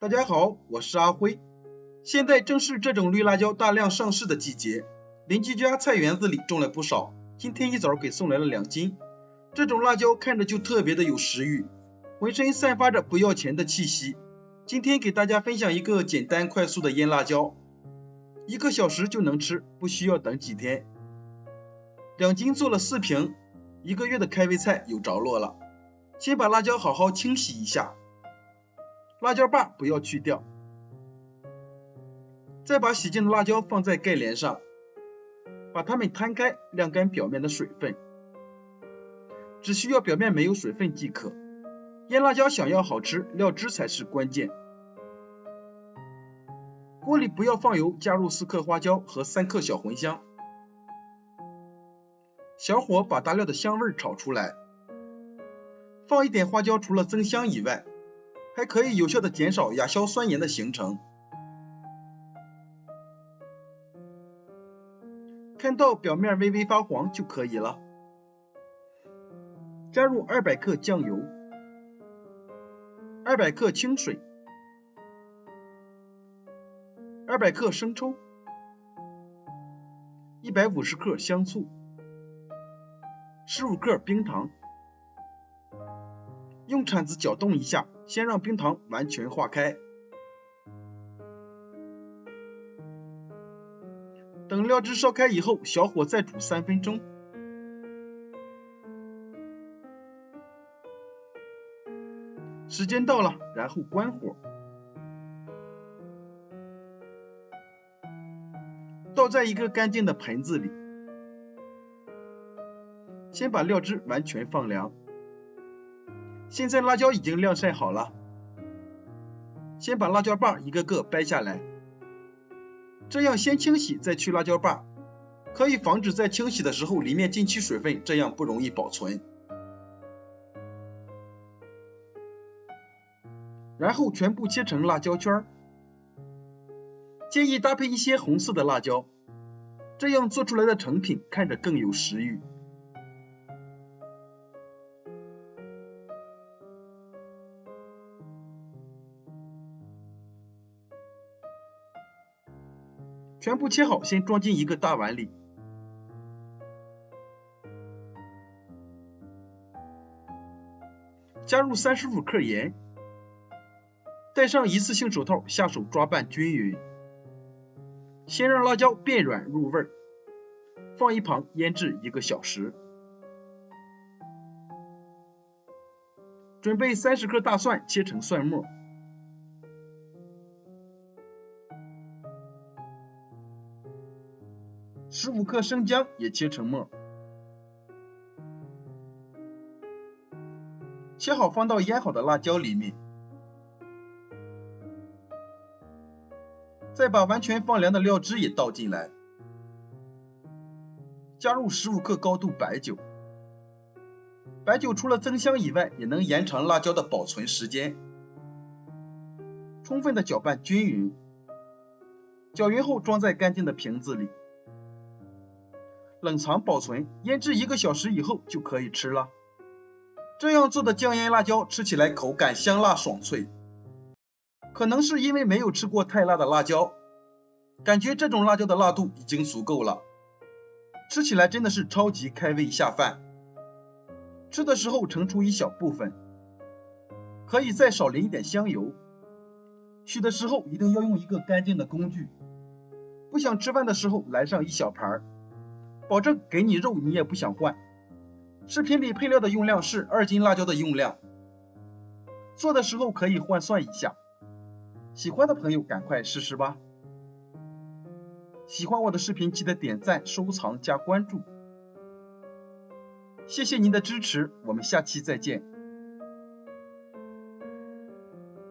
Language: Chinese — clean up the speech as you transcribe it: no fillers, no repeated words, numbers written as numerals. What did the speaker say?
大家好，我是阿辉。现在正是这种绿辣椒大量上市的季节，邻居家菜园子里种了不少，今天一早给送来了2斤。这种辣椒看着就特别的有食欲，浑身散发着不要钱的气息。今天给大家分享一个简单快速的腌辣椒，1个小时就能吃，不需要等几天。2斤做了4瓶，1个月的开胃菜有着落了。先把辣椒好好清洗一下，辣椒把不要去掉。再把洗净的辣椒放在盖帘上，把它们摊开，晾干表面的水分，只需要表面没有水分即可。腌辣椒想要好吃，料汁才是关键。锅里不要放油，加入4克花椒和3克小茴香，小火把大料的香味炒出来。放一点花椒，除了增香以外，还可以有效的减少亚硝酸盐的形成。看到表面微微发黄就可以了。加入200克酱油，200克清水，200克生抽，150克香醋，15克冰糖。用铲子搅动一下，先让冰糖完全化开。等料汁烧开以后，小火再煮3分钟。时间到了，然后关火，倒在一个干净的盆子里。先把料汁完全放凉。现在辣椒已经晾晒好了，先把辣椒把一个个掰下来，这样先清洗再去辣椒把，可以防止在清洗的时候里面进去水分，这样不容易保存。然后全部切成辣椒圈，建议搭配一些红色的辣椒，这样做出来的成品看着更有食欲。全部切好，先装进一个大碗里。加入35克盐，戴上一次性手套，下手抓拌均匀。先让辣椒变软入味，放一旁腌制1个小时。准备30克大蒜，切成蒜末。15克生姜也切成末，切好放到腌好的辣椒里面，再把完全放凉的料汁也倒进来，加入15克高度白酒。白酒除了增香以外，也能延长辣椒的保存时间。充分的搅拌均匀，搅匀后装在干净的瓶子里。冷藏保存，腌制1个小时以后就可以吃了。这样做的酱腌辣椒吃起来口感香辣爽脆。可能是因为没有吃过太辣的辣椒，感觉这种辣椒的辣度已经足够了，吃起来真的是超级开胃下饭。吃的时候盛出一小部分，可以再少淋一点香油。取的时候一定要用一个干净的工具，不想吃饭的时候来上一小盘，保证给你肉你也不想换。视频里配料的用量是2斤辣椒的用量，做的时候可以换算一下。喜欢的朋友赶快试试吧。喜欢我的视频记得点赞、收藏加关注，谢谢您的支持，我们下期再见。